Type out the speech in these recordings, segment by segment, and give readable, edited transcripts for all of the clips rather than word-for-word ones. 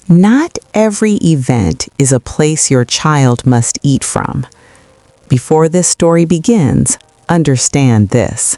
Not every event is a place your child must eat from. Before this story begins, understand this.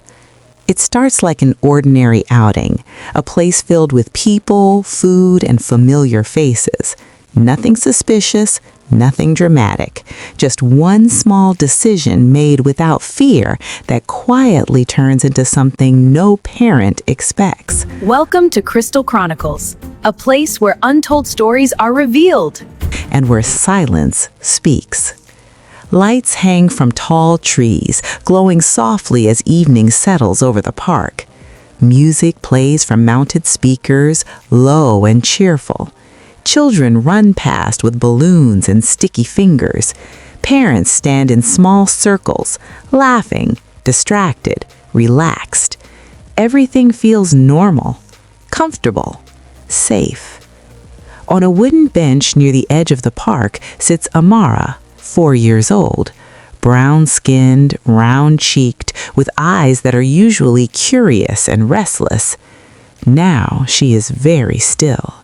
It starts like an ordinary outing, a place filled with people, food, and familiar faces. Nothing suspicious, nothing dramatic. Just one small decision made without fear that quietly turns into something no parent expects. Welcome to Crystal Chronicles, a place where untold stories are revealed. And where silence speaks. Lights hang from tall trees, glowing softly as evening settles over the park. Music plays from mounted speakers, low and cheerful. Children run past with balloons and sticky fingers. Parents stand in small circles, laughing, distracted, relaxed. Everything feels normal, comfortable, safe. On a wooden bench near the edge of the park sits Amara, 4 years old, brown-skinned, round-cheeked, with eyes that are usually curious and restless. Now she is very still.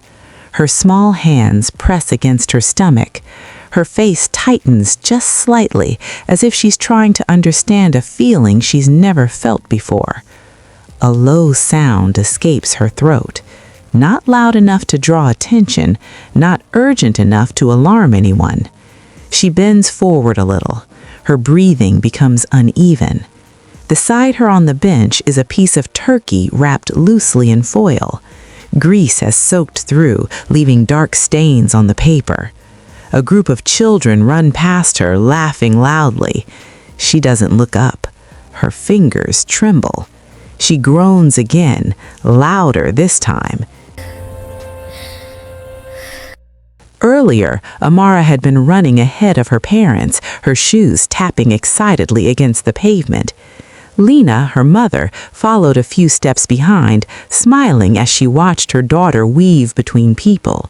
Her small hands press against her stomach. Her face tightens just slightly, as if she's trying to understand a feeling she's never felt before. A low sound escapes her throat. Not loud enough to draw attention, not urgent enough to alarm anyone. She bends forward a little. Her breathing becomes uneven. Beside her on the bench is a piece of turkey wrapped loosely in foil. Grease has soaked through, leaving dark stains on the paper. A group of children run past her, laughing loudly. She doesn't look up. Her fingers tremble. She groans again, louder this time. Earlier, Amara had been running ahead of her parents, her shoes tapping excitedly against the pavement. Lena, her mother, followed a few steps behind, smiling as she watched her daughter weave between people.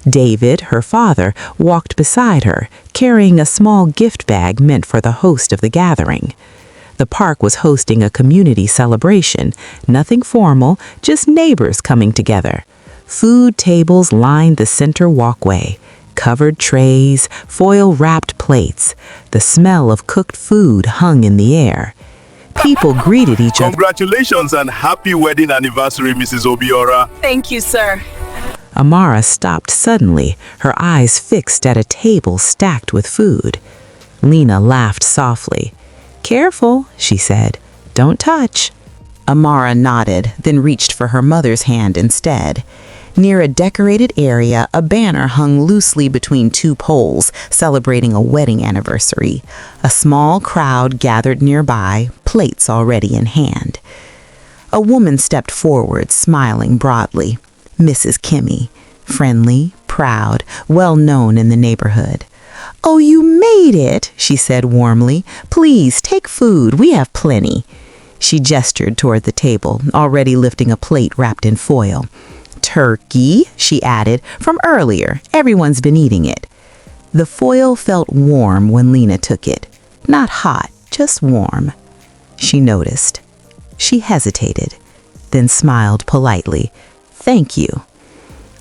David, her father, walked beside her, carrying a small gift bag meant for the host of the gathering. The park was hosting a community celebration, nothing formal, just neighbors coming together. Food tables lined the center walkway, covered trays, foil-wrapped plates. The smell of cooked food hung in the air. People greeted each other. Congratulations and happy wedding anniversary, Mrs. Obiora. Thank you, sir. Amara stopped suddenly, her eyes fixed at a table stacked with food. Lena laughed softly. "Careful," she said. "Don't touch." Amara nodded, then reached for her mother's hand instead. Near a decorated area, a banner hung loosely between two poles, celebrating a wedding anniversary. A small crowd gathered nearby, plates already in hand. A woman stepped forward, smiling broadly. Mrs. Kimmy, friendly, proud, well known in the neighborhood. "Oh, you made it," she said warmly. "Please, take food. We have plenty." She gestured toward the table, already lifting a plate wrapped in foil. "Turkey," she added, "from earlier. Everyone's been eating it." The foil felt warm when Lena took it. Not hot, just warm. She noticed. She hesitated, then smiled politely. "Thank you."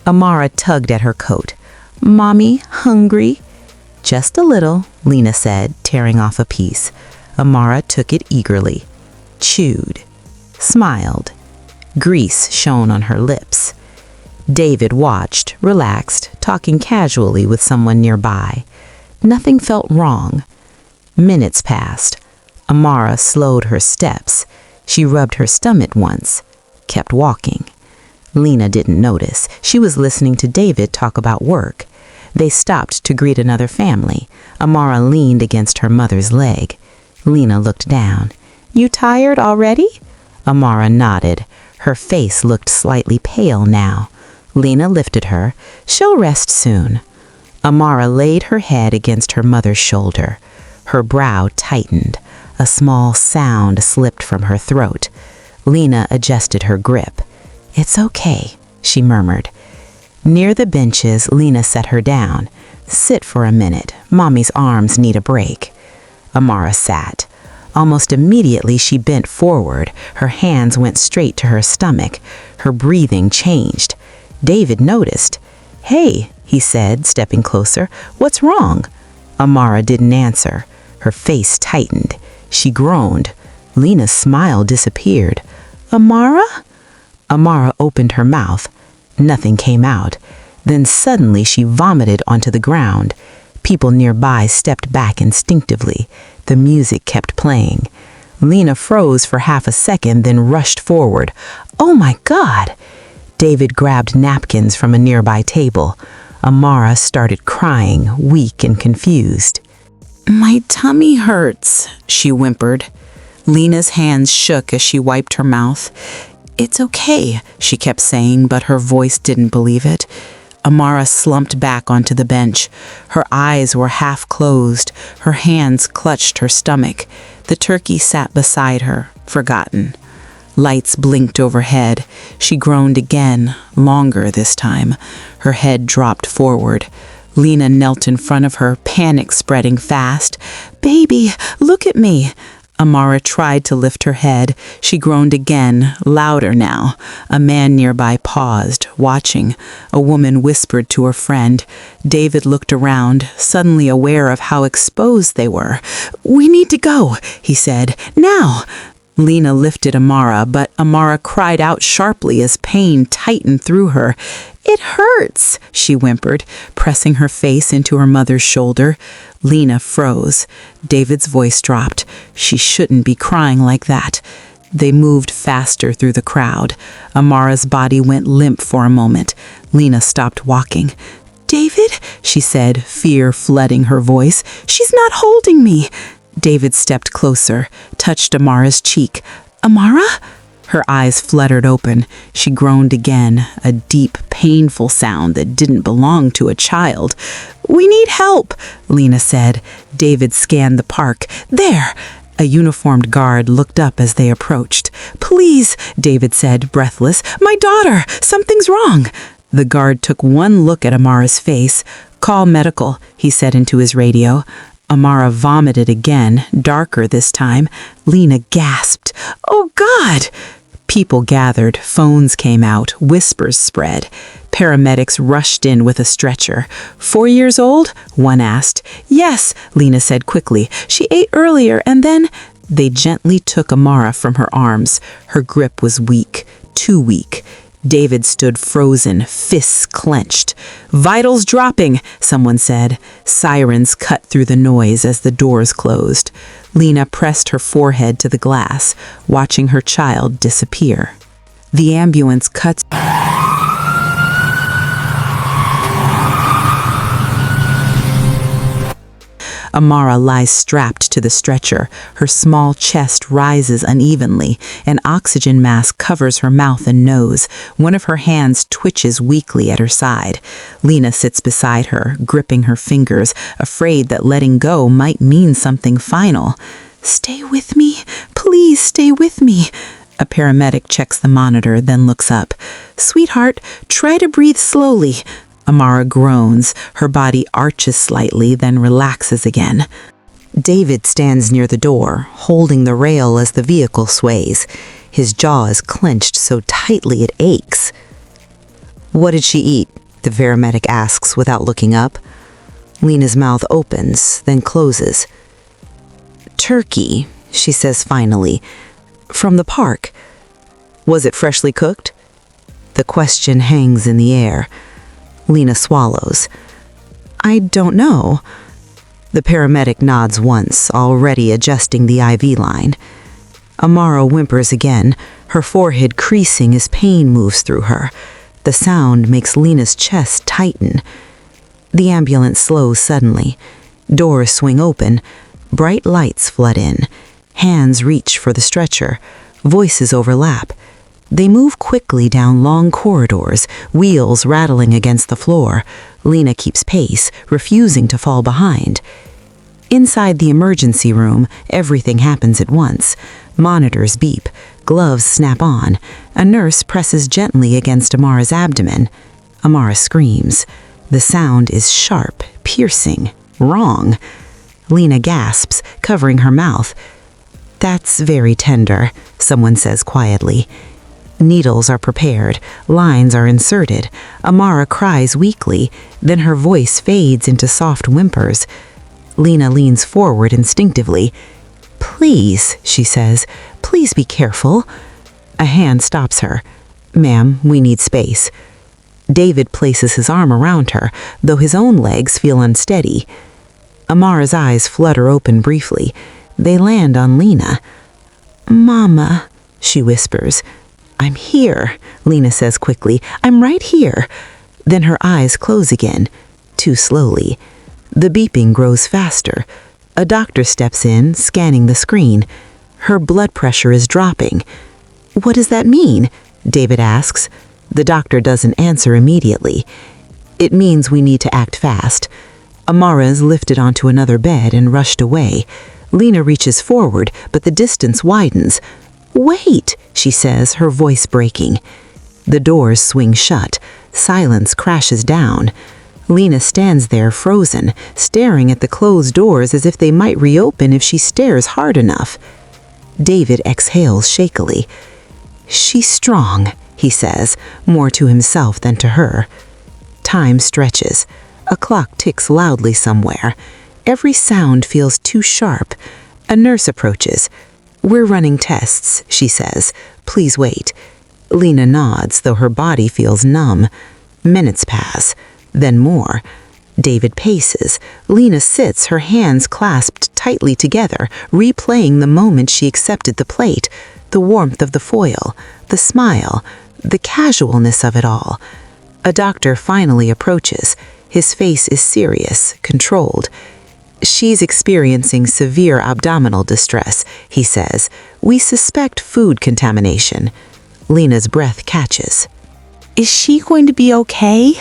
Amara tugged at her coat. "Mommy, hungry?" "Just a little," Lena said, tearing off a piece. Amara took it eagerly, chewed, smiled. Grease shone on her lips. David watched, relaxed, talking casually with someone nearby. Nothing felt wrong. Minutes passed. Amara slowed her steps. She rubbed her stomach once, kept walking. Lena didn't notice. She was listening to David talk about work. They stopped to greet another family. Amara leaned against her mother's leg. Lena looked down. "You tired already?" Amara nodded. Her face looked slightly pale now. Lena lifted her. "She'll rest soon." Amara laid her head against her mother's shoulder. Her brow tightened. A small sound slipped from her throat. Lena adjusted her grip. "It's okay," she murmured. Near the benches, Lena set her down. "Sit for a minute. Mommy's arms need a break." Amara sat. Almost immediately, she bent forward. Her hands went straight to her stomach. Her breathing changed. David noticed. "Hey," he said, stepping closer. "What's wrong?" Amara didn't answer. Her face tightened. She groaned. Lena's smile disappeared. "Amara?" Amara opened her mouth. Nothing came out. Then suddenly she vomited onto the ground. People nearby stepped back instinctively. The music kept playing. Lena froze for half a second, then rushed forward. "Oh my God!" David grabbed napkins from a nearby table. Amara started crying, weak and confused. "My tummy hurts," she whimpered. Lena's hands shook as she wiped her mouth. "It's okay," she kept saying, but her voice didn't believe it. Amara slumped back onto the bench. Her eyes were half closed. Her hands clutched her stomach. The turkey sat beside her, forgotten. Lights blinked overhead. She groaned again, longer this time. Her head dropped forward. Lena knelt in front of her, panic spreading fast. "Baby, look at me." Amara tried to lift her head. She groaned again, louder now. A man nearby paused, watching. A woman whispered to her friend. David looked around, suddenly aware of how exposed they were. "We need to go," he said. "Now!" Lena lifted Amara, but Amara cried out sharply as pain tightened through her. "It hurts," she whimpered, pressing her face into her mother's shoulder. Lena froze. David's voice dropped. She shouldn't be crying like that. They moved faster through the crowd. Amara's body went limp for a moment. Lena stopped walking. "David," she said, fear flooding her voice. "She's not holding me." David stepped closer, touched Amara's cheek. "Amara?" Her eyes fluttered open. She groaned again, a deep, painful sound that didn't belong to a child. "We need help," Lena said. David scanned the park. "There!" A uniformed guard looked up as they approached. "Please," David said, breathless. "My daughter! Something's wrong!" The guard took one look at Amara's face. "Call medical," he said into his radio. Amara vomited again, darker this time. Lena gasped. "Oh, God!" People gathered, phones came out, whispers spread. Paramedics rushed in with a stretcher. 4 years old? One asked. "Yes," Lena said quickly. "She ate earlier and then—" They gently took Amara from her arms. Her grip was weak, too weak. David stood frozen, fists clenched. "Vitals dropping," someone said. Sirens cut through the noise as the doors closed. Lena pressed her forehead to the glass, watching her child disappear. The ambulance cuts. Amara lies strapped to the stretcher. Her small chest rises unevenly. An oxygen mask covers her mouth and nose. One of her hands twitches weakly at her side. Lena sits beside her, gripping her fingers, afraid that letting go might mean something final. "Stay with me. Please stay with me." A paramedic checks the monitor, then looks up. "Sweetheart, try to breathe slowly." Amara groans. Her body arches slightly, then relaxes again. David stands near the door, holding the rail as the vehicle sways. His jaw is clenched so tightly it aches. "What did she eat?" the paramedic asks without looking up. Lena's mouth opens, then closes. "Turkey," she says finally. "From the park. Was it freshly cooked?" The question hangs in the air. Lena swallows. "I don't know." The paramedic nods once, already adjusting the IV line. Amara whimpers again, her forehead creasing as pain moves through her. The sound makes Lena's chest tighten. The ambulance slows suddenly. Doors swing open. Bright lights flood in. Hands reach for the stretcher. Voices overlap. They move quickly down long corridors, wheels rattling against the floor. Lena keeps pace, refusing to fall behind. Inside the emergency room, everything happens at once. Monitors beep. Gloves snap on. A nurse presses gently against Amara's abdomen. Amara screams. The sound is sharp, piercing, wrong. Lena gasps, covering her mouth. "That's very tender," someone says quietly. Needles are prepared, lines are inserted. Amara cries weakly, then her voice fades into soft whimpers. Lena leans forward instinctively. "Please," she says, "please be careful." A hand stops her. "Ma'am, we need space." David places his arm around her, though his own legs feel unsteady. Amara's eyes flutter open briefly. They land on Lena. "Mama," she whispers. "I'm here," Lena says quickly. "I'm right here." Then her eyes close again, too slowly. The beeping grows faster. A doctor steps in, scanning the screen. Her blood pressure is dropping. "What does that mean?" David asks. The doctor doesn't answer immediately. "It means we need to act fast." Amara is lifted onto another bed and rushed away. Lena reaches forward, but the distance widens. "Wait," she says, her voice breaking. The doors swing shut. Silence crashes down. Lena stands there frozen, staring at the closed doors as if they might reopen if she stares hard enough. David exhales shakily. "She's strong," he says, more to himself than to her. Time stretches. A clock ticks loudly somewhere. Every sound feels too sharp. A nurse approaches. "We're running tests," she says. "Please wait." Lena nods, though her body feels numb. Minutes pass, then more. David paces. Lena sits, her hands clasped tightly together, replaying the moment she accepted the plate, the warmth of the foil, the smile, the casualness of it all. A doctor finally approaches. His face is serious, controlled. "She's experiencing severe abdominal distress," he says. "We suspect food contamination." Lena's breath catches. "Is she going to be okay?"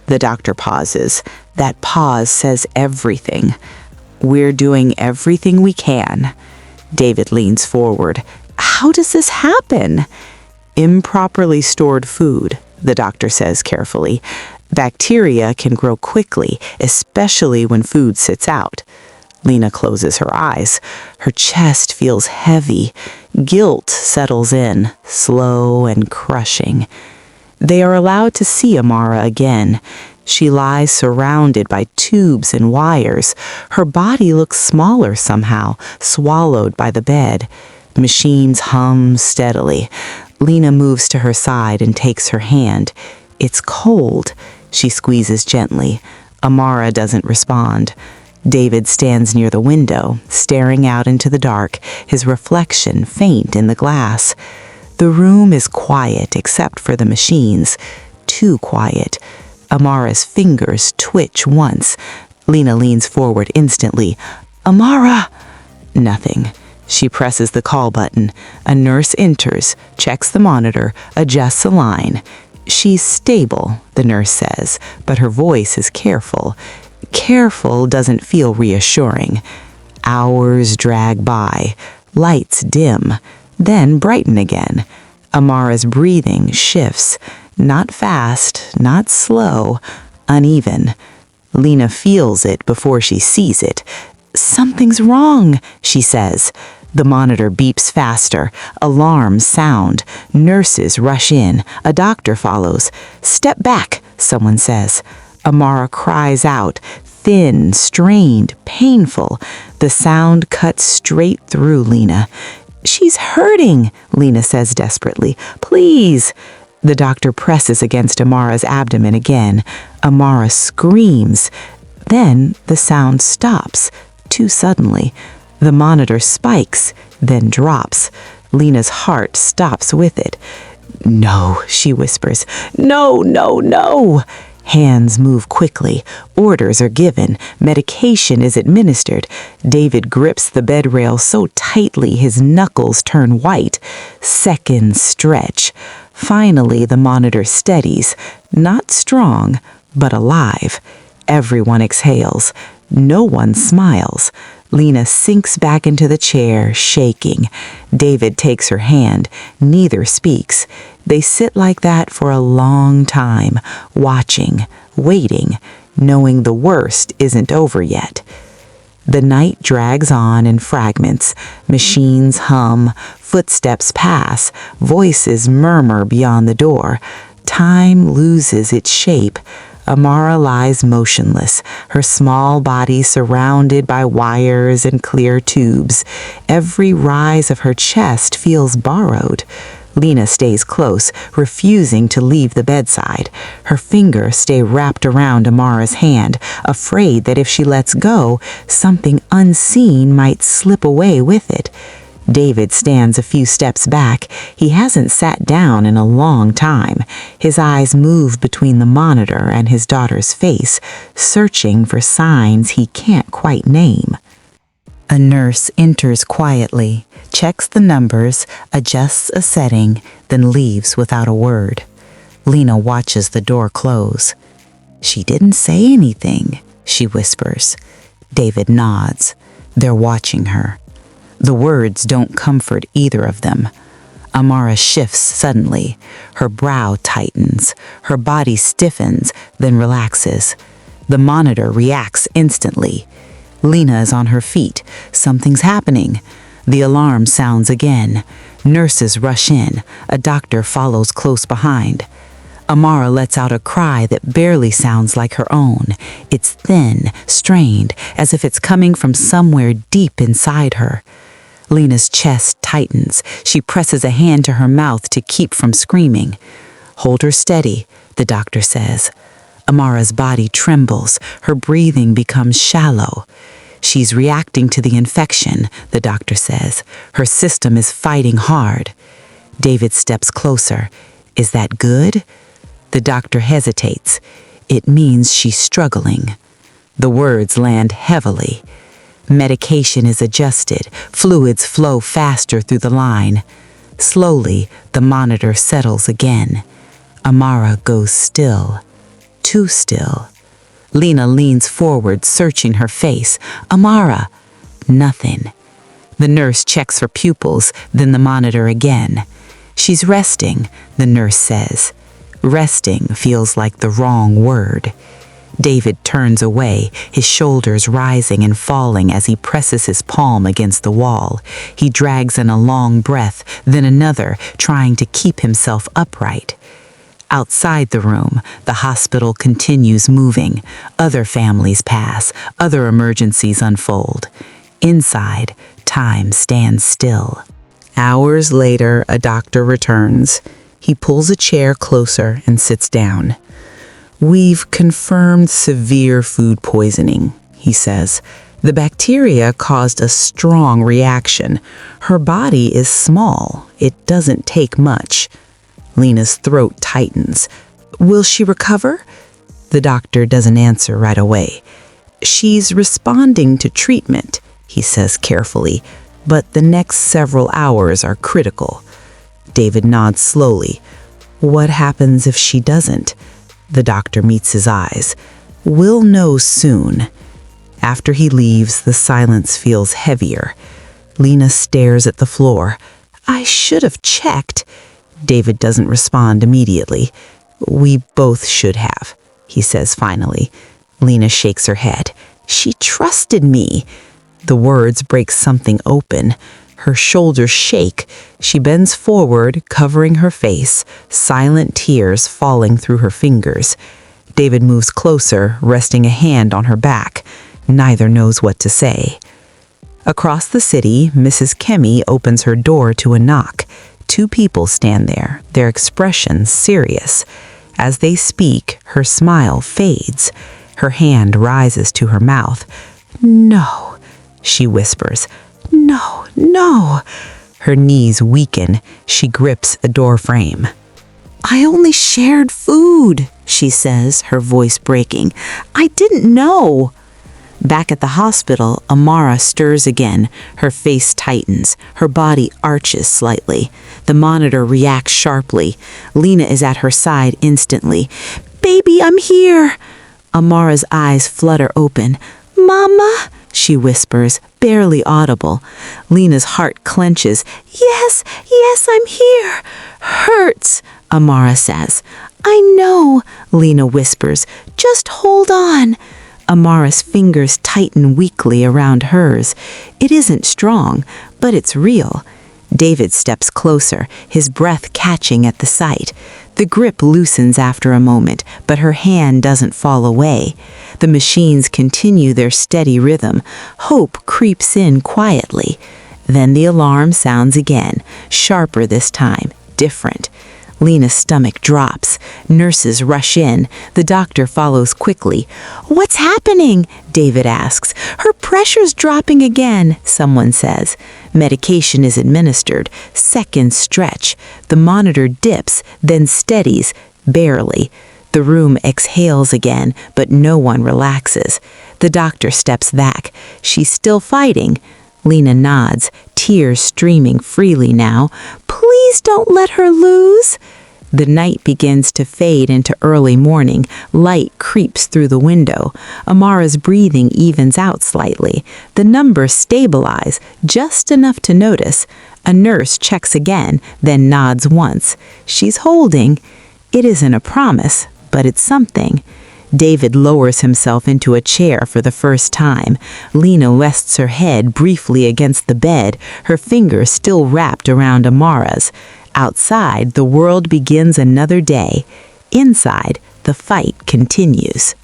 The doctor pauses. That pause says everything. "We're doing everything we can." David leans forward. "How does this happen?" "Improperly stored food," the doctor says carefully. "Bacteria can grow quickly, especially when food sits out." Lena closes her eyes. Her chest feels heavy. Guilt settles in, slow and crushing. They are allowed to see Amara again. She lies surrounded by tubes and wires. Her body looks smaller somehow, swallowed by the bed. Machines hum steadily. Lena moves to her side and takes her hand. "It's cold." She squeezes gently. Amara doesn't respond. David stands near the window, staring out into the dark, his reflection faint in the glass. The room is quiet except for the machines. Too quiet. Amara's fingers twitch once. Lena leans forward instantly. "Amara!" Nothing. She presses the call button. A nurse enters, checks the monitor, adjusts a line. "She's stable," the nurse says, but her voice is careful. Careful doesn't feel reassuring. Hours drag by. Lights dim, then brighten again. Amara's breathing shifts. Not fast, not slow, uneven. Lena feels it before she sees it. "Something's wrong," she says. The monitor beeps faster. Alarms sound. Nurses rush in. A doctor follows. "Step back," someone says. Amara cries out, thin, strained, painful. The sound cuts straight through Lena. "She's hurting," Lena says desperately. "Please." The doctor presses against Amara's abdomen again. Amara screams. Then the sound stops, too suddenly. The monitor spikes, then drops. Lena's heart stops with it. "No," she whispers. "No, no, no." Hands move quickly. Orders are given. Medication is administered. David grips the bed rail so tightly his knuckles turn white. Seconds stretch. Finally, the monitor steadies. Not strong, but alive. Everyone exhales. No one smiles. Lena sinks back into the chair, shaking. David takes her hand. Neither speaks. They sit like that for a long time, watching, waiting, knowing the worst isn't over yet. The night drags on in fragments. Machines hum, footsteps pass, voices murmur beyond the door. Time loses its shape. Amara lies motionless, her small body surrounded by wires and clear tubes. Every rise of her chest feels borrowed. Lena stays close, refusing to leave the bedside. Her fingers stay wrapped around Amara's hand, afraid that if she lets go, something unseen might slip away with it. David stands a few steps back. He hasn't sat down in a long time. His eyes move between the monitor and his daughter's face, searching for signs he can't quite name. A nurse enters quietly, checks the numbers, adjusts a setting, then leaves without a word. Lena watches the door close. "She didn't say anything," she whispers. David nods. They're watching her. The words don't comfort either of them. Amara shifts suddenly. Her brow tightens. Her body stiffens, then relaxes. The monitor reacts instantly. Lena is on her feet. Something's happening. The alarm sounds again. Nurses rush in. A doctor follows close behind. Amara lets out a cry that barely sounds like her own. It's thin, strained, as if it's coming from somewhere deep inside her. Lena's chest tightens. She presses a hand to her mouth to keep from screaming. "Hold her steady," the doctor says. Amara's body trembles. Her breathing becomes shallow. "She's reacting to the infection," the doctor says. "Her system is fighting hard." David steps closer. "Is that good?" The doctor hesitates. "It means she's struggling." The words land heavily. Medication is adjusted. Fluids flow faster through the line. Slowly, the monitor settles again. Amara goes still. Too still. Lena leans forward, searching her face. "Amara!" Nothing. The nurse checks her pupils, then the monitor again. "She's resting," the nurse says. Resting feels like the wrong word. David turns away, his shoulders rising and falling as he presses his palm against the wall. He drags in a long breath, then another, trying to keep himself upright. Outside the room, the hospital continues moving. Other families pass, other emergencies unfold. Inside, time stands still. Hours later, a doctor returns. He pulls a chair closer and sits down. "We've confirmed severe food poisoning," he says. "The bacteria caused a strong reaction. Her body is small. It doesn't take much." Lena's throat tightens. "Will she recover?" The doctor doesn't answer right away. "She's responding to treatment," he says carefully, "but the next several hours are critical." David nods slowly. "What happens if she doesn't?" The doctor meets his eyes. "We'll know soon." After he leaves, the silence feels heavier. Lena stares at the floor. "I should have checked." David doesn't respond immediately. "We both should have," he says finally. Lena shakes her head. "She trusted me." The words break something open. Her shoulders shake. She bends forward, covering her face, silent tears falling through her fingers. David moves closer, resting a hand on her back. Neither knows what to say. Across the city, Mrs. Kemi opens her door to a knock. Two people stand there, their expressions serious. As they speak, her smile fades. Her hand rises to her mouth. "No," she whispers. "No, no." Her knees weaken. She grips a door frame. "I only shared food," she says, her voice breaking. "I didn't know." Back at the hospital, Amara stirs again. Her face tightens. Her body arches slightly. The monitor reacts sharply. Lena is at her side instantly. "Baby, I'm here." Amara's eyes flutter open. "Mama?" she whispers, barely audible. Lena's heart clenches. Yes, I'm here." "Hurts," Amara says. "I know," Lena whispers. "Just hold on." Amara's fingers tighten weakly around hers. It isn't strong, but it's real. David steps closer, his breath catching at the sight. The grip loosens after a moment, but her hand doesn't fall away. The machines continue their steady rhythm. Hope creeps in quietly. Then the alarm sounds again, sharper this time, different. Lena's stomach drops. Nurses rush in. The doctor follows quickly. "What's happening?" David asks. "Her pressure's dropping again," someone says. Medication is administered. Seconds stretch. The monitor dips, then steadies, barely. The room exhales again, but no one relaxes. The doctor steps back. She's still fighting. Lena nods, tears streaming freely now. "Please don't let her lose." The night begins to fade into early morning. Light creeps through the window. Amara's breathing evens out slightly. The numbers stabilize, just enough to notice. A nurse checks again, then nods once. She's holding. It isn't a promise, but it's something. David lowers himself into a chair for the first time. Lena rests her head briefly against the bed, her fingers still wrapped around Amara's. Outside, the world begins another day. Inside, the fight continues.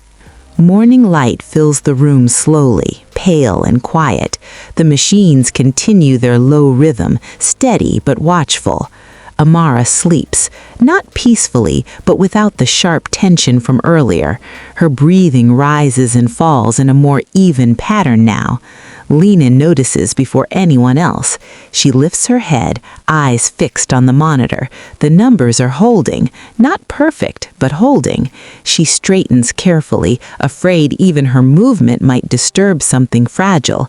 Morning light fills the room slowly, pale and quiet. The machines continue their low rhythm, steady but watchful. Amara sleeps, not peacefully, but without the sharp tension from earlier. Her breathing rises and falls in a more even pattern now. Lena notices before anyone else. She lifts her head, eyes fixed on the monitor. The numbers are holding, not perfect, but holding. She straightens carefully, afraid even her movement might disturb something fragile.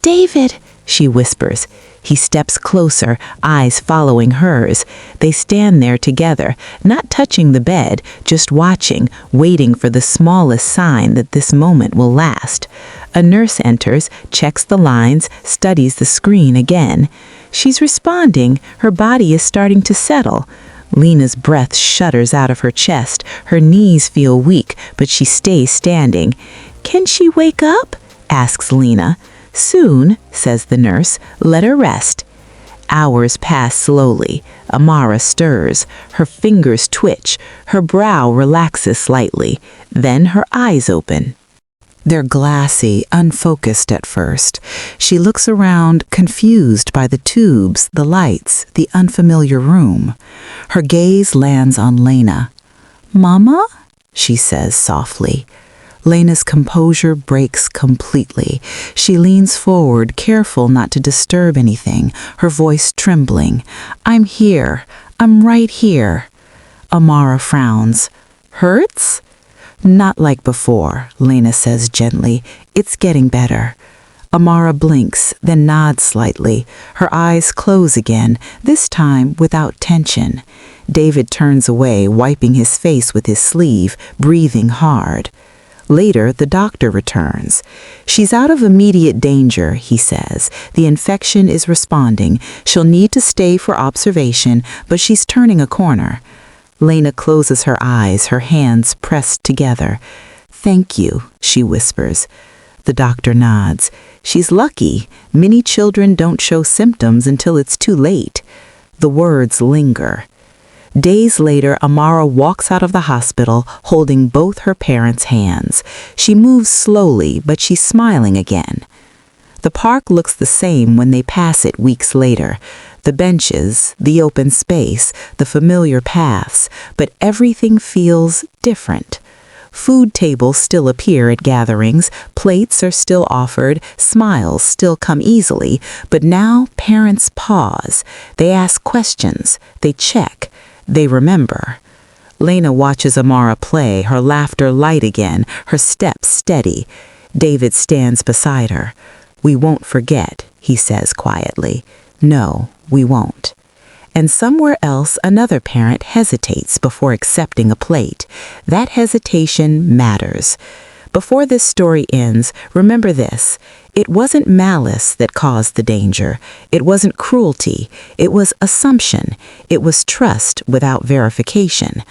"David," she whispers. He steps closer, eyes following hers. They stand there together, not touching the bed, just watching, waiting for the smallest sign that this moment will last. A nurse enters, checks the lines, studies the screen again. She's responding. Her body is starting to settle. Lena's breath shudders out of her chest. Her knees feel weak, but she stays standing. "Can she wake up?" asks Lena. "Soon," says the nurse. "Let her rest." Hours pass slowly. Amara stirs. Her fingers twitch. Her brow relaxes slightly. Then her eyes open. They're glassy, unfocused at first. She looks around, confused by the tubes, the lights, the unfamiliar room. Her gaze lands on Lena. "Mama?" she says softly. Lena's composure breaks completely. She leans forward, careful not to disturb anything, her voice trembling. "I'm here. I'm right here." Amara frowns. "Hurts?" "Not like before," Lena says gently. "It's getting better." Amara blinks, then nods slightly. Her eyes close again, this time without tension. David turns away, wiping his face with his sleeve, breathing hard. Later, the doctor returns. "She's out of immediate danger," he says. "The infection is responding. She'll need to stay for observation, but she's turning a corner." Lena closes her eyes, her hands pressed together. "Thank you," she whispers. The doctor nods. "She's lucky. Many children don't show symptoms until it's too late." The words linger. Days later, Amara walks out of the hospital, holding both her parents' hands. She moves slowly, but she's smiling again. The park looks the same when they pass it weeks later. The benches, the open space, the familiar paths, but everything feels different. Food tables still appear at gatherings, plates are still offered, smiles still come easily, but now parents pause. They ask questions, they check. They remember. Lena watches Amara play, her laughter light again, her steps steady. David stands beside her. "We won't forget," he says quietly. "No, we won't." And somewhere else, another parent hesitates before accepting a plate. That hesitation matters. Before this story ends, remember this. It wasn't malice that caused the danger. It wasn't cruelty. It was assumption. It was trust without verification.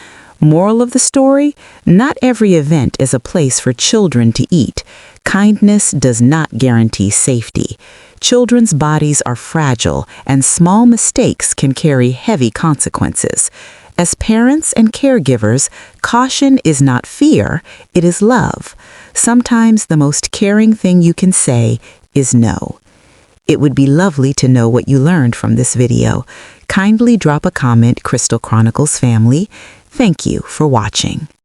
Moral of the story? Not every event is a place for children to eat. Kindness does not guarantee safety. Children's bodies are fragile, and small mistakes can carry heavy consequences. As parents and caregivers, caution is not fear, it is love. Sometimes the most caring thing you can say is no. It would be lovely to know what you learned from this video. Kindly drop a comment, Crystal Chronicles family. Thank you for watching.